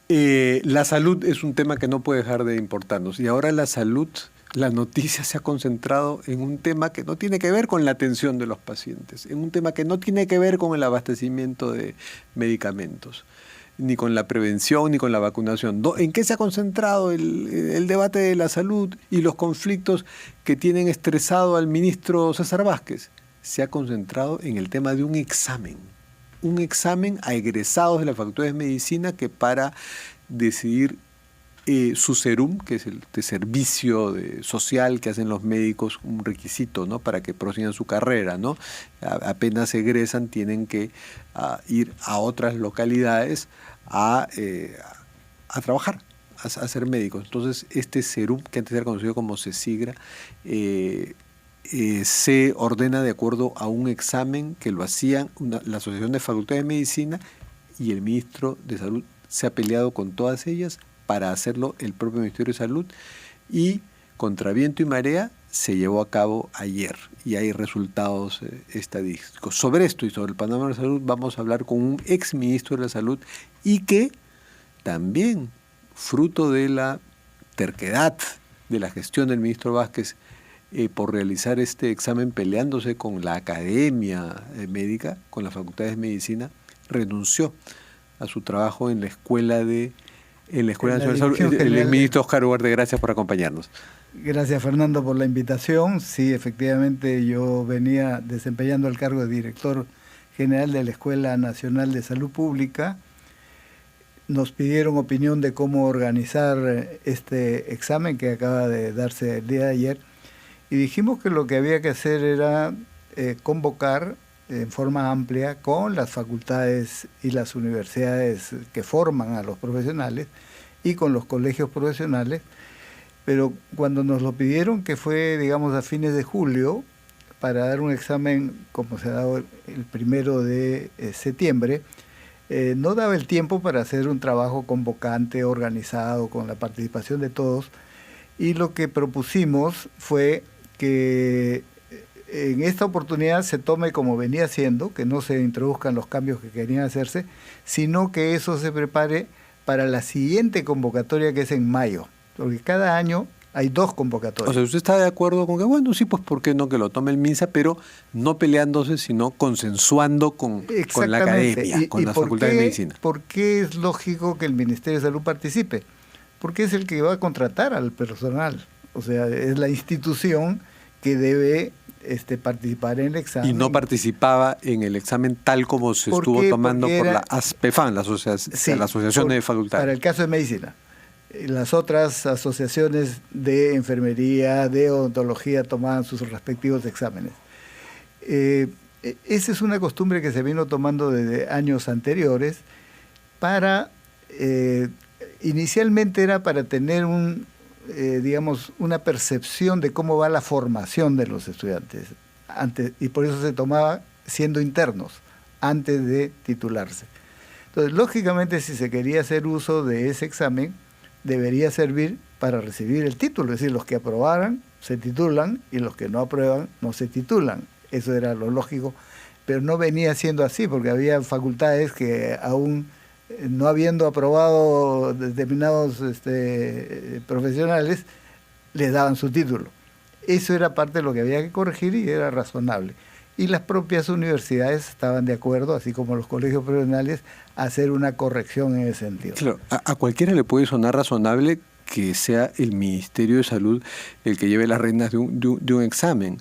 La salud es un tema que no puede dejar de importarnos. Y ahora la salud, la noticia se ha concentrado en un tema que no tiene que ver con la atención de los pacientes, en un tema que no tiene que ver con el abastecimiento de medicamentos, ni con la prevención, ni con la vacunación. ¿En qué se ha concentrado el debate de la salud y los conflictos que tienen estresado al ministro César Vázquez? Se ha concentrado en el tema de un examen a egresados de la Facultad de Medicina que para decidir su serum, que es el de servicio social que hacen los médicos, un requisito, ¿no?, para que prosigan su carrera, ¿no? Apenas egresan tienen que ir a otras localidades a trabajar, a ser médicos. Entonces, este serum, que antes era conocido como CESIGRA, se ordena de acuerdo a un examen que lo hacían la Asociación de Facultades de Medicina, y el ministro de Salud se ha peleado con todas ellas para hacerlo el propio Ministerio de Salud, y contra viento y marea se llevó a cabo ayer y hay resultados estadísticos. Sobre esto y sobre el panorama de la salud vamos a hablar con un ex ministro de la Salud, y que también, fruto de la terquedad de la gestión del ministro Vázquez por realizar este examen, peleándose con la academia médica, con las facultades de medicina, renunció a su trabajo en la Escuela Nacional de Salud. El ministro Óscar Ugarte, gracias por acompañarnos. Gracias, Fernando, por la invitación. Sí, efectivamente, yo venía desempeñando el cargo de director general de la Escuela Nacional de Salud Pública. Nos pidieron opinión de cómo organizar este examen que acaba de darse el día de ayer, y dijimos que lo que había que hacer era convocar en forma amplia con las facultades y las universidades que forman a los profesionales y con los colegios profesionales, pero cuando nos lo pidieron, que fue, digamos, a fines de julio, para dar un examen como se ha dado el 1 de septiembre, no daba el tiempo para hacer un trabajo convocante, organizado, con la participación de todos, y lo que propusimos fue que en esta oportunidad se tome como venía siendo, que no se introduzcan los cambios que querían hacerse, sino que eso se prepare para la siguiente convocatoria, que es en mayo, porque cada año hay 2 convocatorias. O sea, ¿usted está de acuerdo con que, bueno, sí, pues por qué no que lo tome el MINSA, pero no peleándose, sino consensuando con la academia, con las facultades de medicina? ¿Por qué es lógico que el Ministerio de Salud participe? Porque es el que va a contratar al personal. O sea, es la institución que debe participar en el examen. Y no participaba en el examen tal como se estuvo tomando por la ASPEFAN, la Asociación de Facultades. Para el caso de medicina. Las otras asociaciones de enfermería, de odontología, tomaban sus respectivos exámenes. Esa es una costumbre que se vino tomando desde años anteriores para... inicialmente era para tener una percepción de cómo va la formación de los estudiantes, y por eso se tomaba siendo internos, antes de titularse. Entonces, lógicamente, si se quería hacer uso de ese examen, debería servir para recibir el título, es decir, los que aprobaran se titulan y los que no aprueban no se titulan. Eso era lo lógico, pero no venía siendo así, porque había facultades que aún no habiendo aprobado determinados profesionales, les daban su título. Eso era parte de lo que había que corregir y era razonable. Y las propias universidades estaban de acuerdo, así como los colegios profesionales, a hacer una corrección en ese sentido. Claro, a cualquiera le puede sonar razonable que sea el Ministerio de Salud el que lleve las riendas de un examen.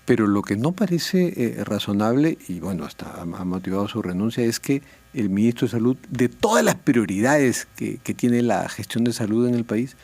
Pero lo que no parece razonable, y bueno, hasta ha motivado su renuncia, es que el ministro de Salud, de todas las prioridades que tiene la gestión de salud en el país,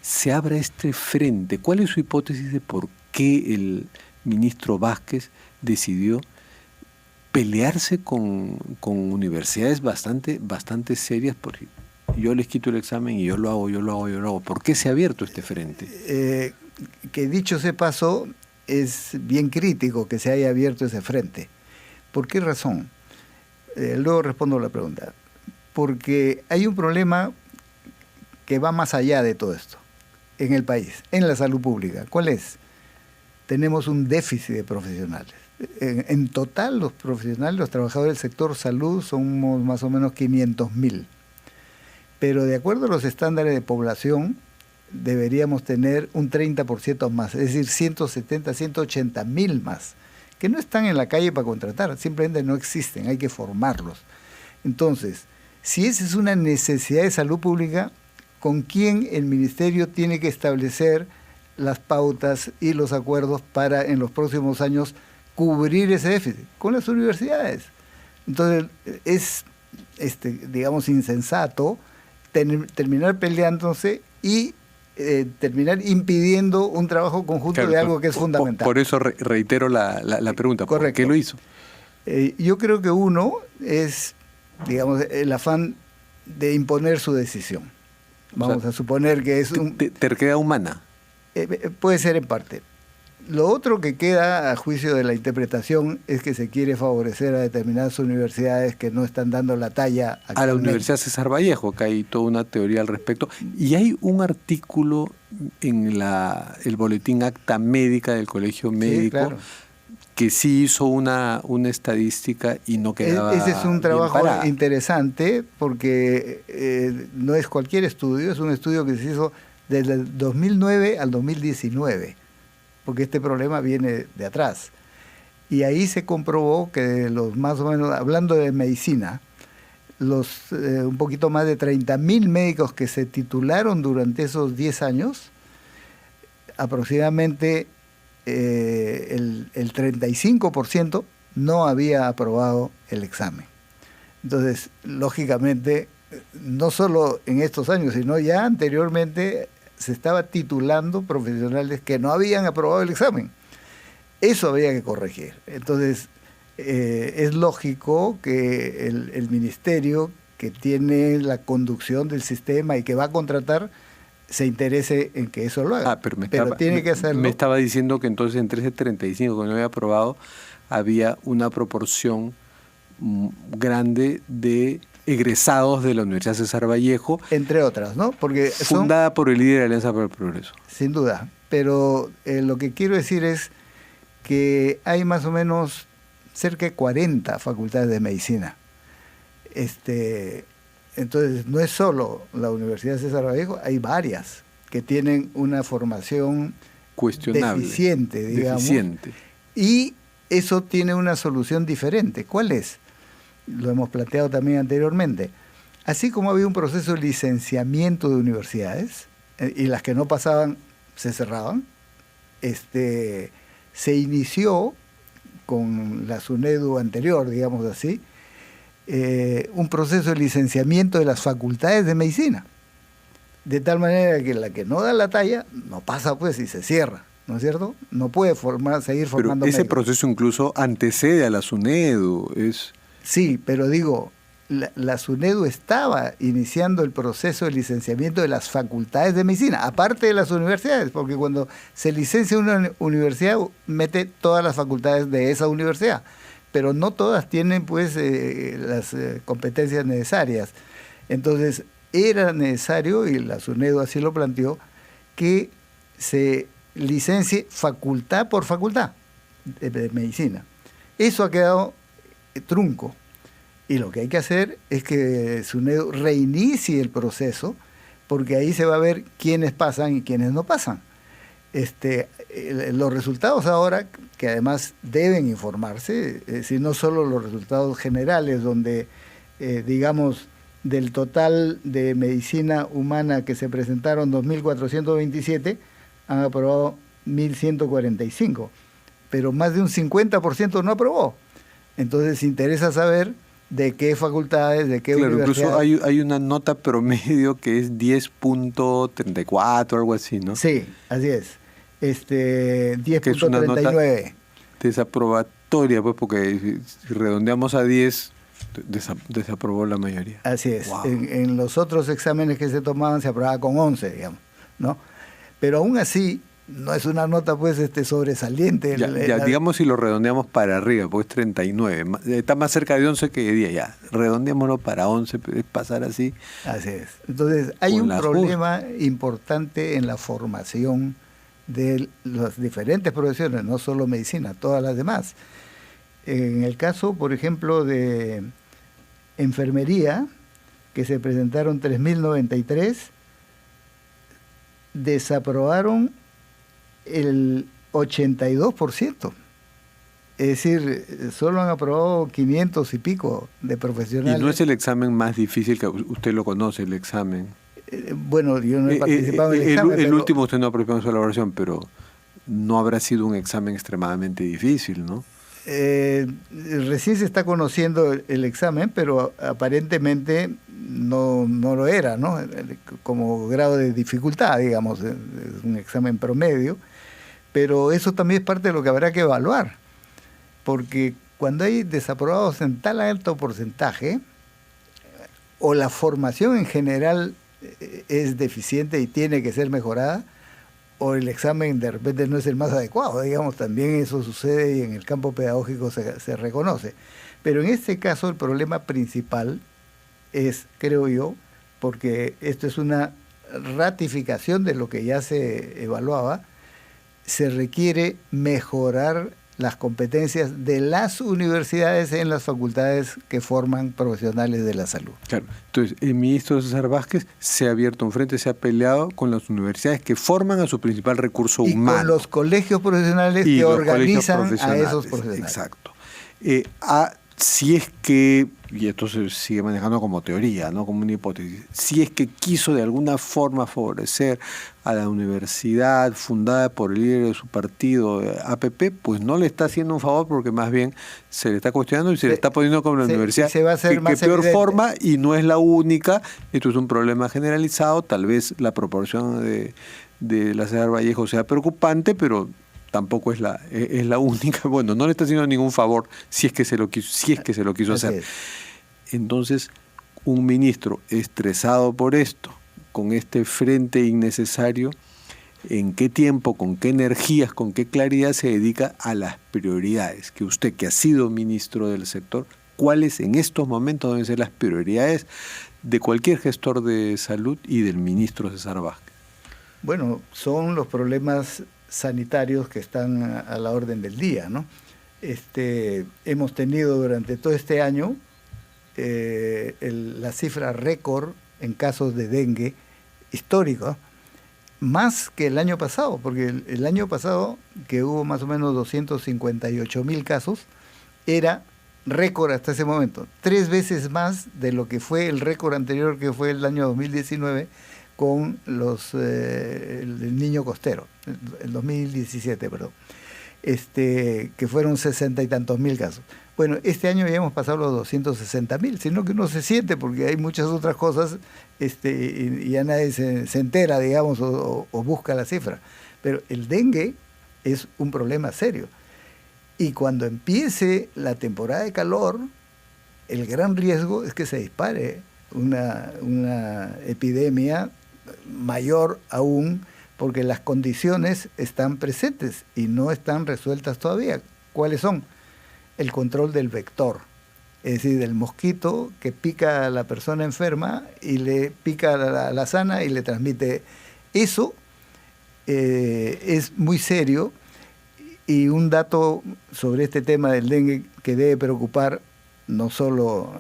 se abra este frente. ¿Cuál es su hipótesis de por qué el ministro Vázquez decidió pelearse con universidades bastante serias? Porque yo les quito el examen y yo lo hago. ¿Por qué se ha abierto este frente? Que dicho sea paso, es bien crítico que se haya abierto ese frente. ¿Por qué razón? Luego respondo a la pregunta. Porque hay un problema que va más allá de todo esto en el país, en la salud pública. ¿Cuál es? Tenemos un déficit de profesionales. En total, los profesionales, los trabajadores del sector salud, somos más o menos 500.000. pero de acuerdo a los estándares de población, deberíamos tener un 30% más, es decir, 170, 180 mil más, que no están en la calle para contratar, simplemente no existen, hay que formarlos. Entonces, si esa es una necesidad de salud pública, ¿con quién el ministerio tiene que establecer las pautas y los acuerdos para en los próximos años cubrir ese déficit? Con las universidades. Entonces, es, digamos, insensato terminar peleándose y terminar impidiendo un trabajo conjunto, claro, de algo que es fundamental. Por eso reitero la pregunta. Correcto. ¿Por qué lo hizo? Yo creo que uno es, digamos, el afán de imponer su decisión. Vamos a suponer que es un... ¿Terquedad humana? Puede ser en parte. Lo otro que queda a juicio de la interpretación es que se quiere favorecer a determinadas universidades que no están dando la talla. A la Universidad César Vallejo, que hay toda una teoría al respecto. Y hay un artículo en el boletín Acta Médica del Colegio Médico, sí, claro, que sí hizo una estadística y no quedaba. Ese es un trabajo interesante porque no es cualquier estudio, es un estudio que se hizo desde el 2009 al 2019, porque este problema viene de atrás. Y ahí se comprobó que los más o menos, hablando de medicina, los un poquito más de 30.000 médicos que se titularon durante esos 10 años, aproximadamente el 35% no había aprobado el examen. Entonces, lógicamente, no solo en estos años, sino ya anteriormente se estaba titulando profesionales que no habían aprobado el examen. Eso había que corregir. Entonces, es lógico que el ministerio, que tiene la conducción del sistema y que va a contratar, se interese en que eso lo haga. Pero tiene que hacerlo. Me estaba diciendo que entonces entre ese 35 que no había aprobado, había una proporción grande de egresados de la Universidad César Vallejo. Entre otras, ¿no? Porque fundada por el líder de la Alianza para el Progreso. Sin duda. Pero lo que quiero decir es que hay más o menos cerca de 40 facultades de medicina. Entonces, no es solo la Universidad César Vallejo, hay varias que tienen una formación cuestionable, deficiente, digamos. Y eso tiene una solución diferente. ¿Cuál es? Lo hemos planteado también anteriormente. Así como había un proceso de licenciamiento de universidades, y las que no pasaban se cerraban, se inició con la SUNEDU anterior, digamos así, un proceso de licenciamiento de las facultades de medicina. De tal manera que la que no da la talla, no pasa pues y se cierra, ¿no es cierto? No puede seguir formando médicos. Ese médicos. Proceso incluso antecede a la SUNEDU. Sí, pero digo, la SUNEDU estaba iniciando el proceso de licenciamiento de las facultades de medicina, aparte de las universidades, porque cuando se licencia una universidad, mete todas las facultades de esa universidad, pero no todas tienen pues las competencias necesarias. Entonces, era necesario, y la SUNEDU así lo planteó, que se licencie facultad por facultad de medicina. Eso ha quedado trunco. Y lo que hay que hacer es que SUNEDU reinicie el proceso, porque ahí se va a ver quiénes pasan y quiénes no pasan. Los resultados ahora, que además deben informarse, no solo los resultados generales, donde, digamos, del total de medicina humana que se presentaron 2.427, han aprobado 1.145, pero más de un 50% no aprobó. Entonces interesa saber de qué facultades, de qué universidades. Incluso hay una nota promedio que es 10.34, algo así, ¿no? Sí, así es. 10.39. Que es una nota desaprobatoria, pues, porque si redondeamos a 10, desaprobó la mayoría. Así es. Wow. En los otros exámenes que se tomaban se aprobaba con 11, digamos, ¿no? Pero aún así, no es una nota pues sobresaliente. Digamos, si lo redondeamos para arriba, pues 39. Está más cerca de 11 que de 10, ya. Redondeémoslo para 11, es pasar así. Así es. Entonces, hay un problema importante en la formación de las diferentes profesiones, no solo medicina, todas las demás. En el caso, por ejemplo, de enfermería, que se presentaron 3.093, desaprobaron el 82%. Es decir, solo han aprobado 500 y pico de profesionales. Y no es el examen más difícil, que usted lo conoce, el examen. Bueno, yo no he participado en el examen. El último usted no ha participado en su elaboración, pero no habrá sido un examen extremadamente difícil, ¿no? Recién se está conociendo el examen, pero aparentemente no lo era, ¿no? Como grado de dificultad, digamos, es un examen promedio, pero eso también es parte de lo que habrá que evaluar, porque cuando hay desaprobados en tal alto porcentaje, o la formación en general es deficiente y tiene que ser mejorada, o el examen de repente no es el más adecuado, digamos, también eso sucede y en el campo pedagógico se reconoce. Pero en este caso el problema principal es, creo yo, porque esto es una ratificación de lo que ya se evaluaba, se requiere mejorar las competencias de las universidades en las facultades que forman profesionales de la salud. Claro. Entonces, el ministro César Vázquez se ha abierto un frente, se ha peleado con las universidades que forman a su principal recurso humano. Y con los colegios profesionales que organizan a esos profesionales. Exacto. Si es que, y esto se sigue manejando como teoría, ¿no? Como una hipótesis, si es que quiso de alguna forma favorecer a la universidad fundada por el líder de su partido, APP, pues no le está haciendo un favor, porque más bien se le está cuestionando y se le está poniendo como la universidad se va a hacer que peor forma, y no es la única. Esto es un problema generalizado. Tal vez la proporción de la César Vallejo sea preocupante, pero tampoco es la única. Bueno, no le está haciendo ningún favor si es que se lo quiso hacer. Entonces, un ministro estresado por esto, con este frente innecesario, ¿en qué tiempo, con qué energías, con qué claridad se dedica a las prioridades? Que usted, que ha sido ministro del sector, ¿cuáles en estos momentos deben ser las prioridades de cualquier gestor de salud y del ministro César Vázquez? Bueno, son los problemas sanitarios que están a la orden del día, ¿no? Hemos tenido durante todo este año la cifra récord en casos de dengue histórica, más que el año pasado, porque el año pasado, que hubo más o menos 258.000 casos, era récord hasta ese momento, 3 veces más de lo que fue el récord anterior, que fue el año 2019, con el niño costero, el 2017, perdón, que fueron 60 y tantos mil casos. Bueno, este año ya hemos pasado los 260.000, sino que uno se siente, porque hay muchas otras cosas y ya nadie se entera, digamos, o busca la cifra. Pero el dengue es un problema serio. Y cuando empiece la temporada de calor, el gran riesgo es que se dispare una epidemia mayor aún, porque las condiciones están presentes y no están resueltas todavía. ¿Cuáles son? El control del vector, es decir, del mosquito que pica a la persona enferma y le pica a la sana y le transmite. Eso es muy serio, y un dato sobre este tema del dengue que debe preocupar no solo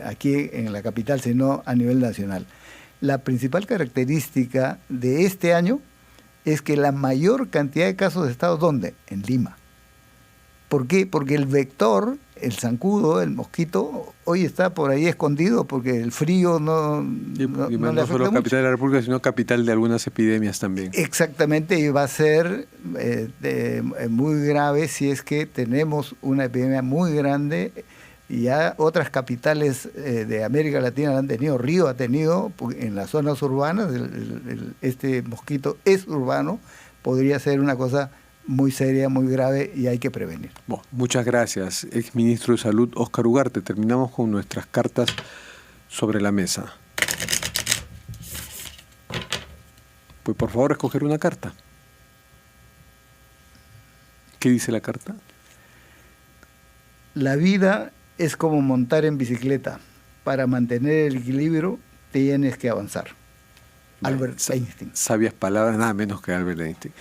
aquí en la capital, sino a nivel nacional. La principal característica de este año es que la mayor cantidad de casos ha estado, ¿dónde? En Lima. ¿Por qué? Porque el vector, el zancudo, el mosquito, hoy está por ahí escondido porque el frío no le afecta solo mucho. Capital de la República, sino capital de algunas epidemias también. Exactamente, y va a ser muy grave si es que tenemos una epidemia muy grande. Y ya otras capitales de América Latina la han tenido. Río ha tenido en las zonas urbanas, este mosquito es urbano, podría ser una cosa muy seria, muy grave, y hay que prevenir. Bueno, muchas gracias, exministro de Salud Óscar Ugarte. Terminamos con nuestras cartas sobre la mesa. Pues por favor, escoger una carta. ¿Qué dice la carta? La vida es como montar en bicicleta. Para mantener el equilibrio tienes que avanzar. Albert Einstein. Sabias palabras, nada menos que Albert Einstein.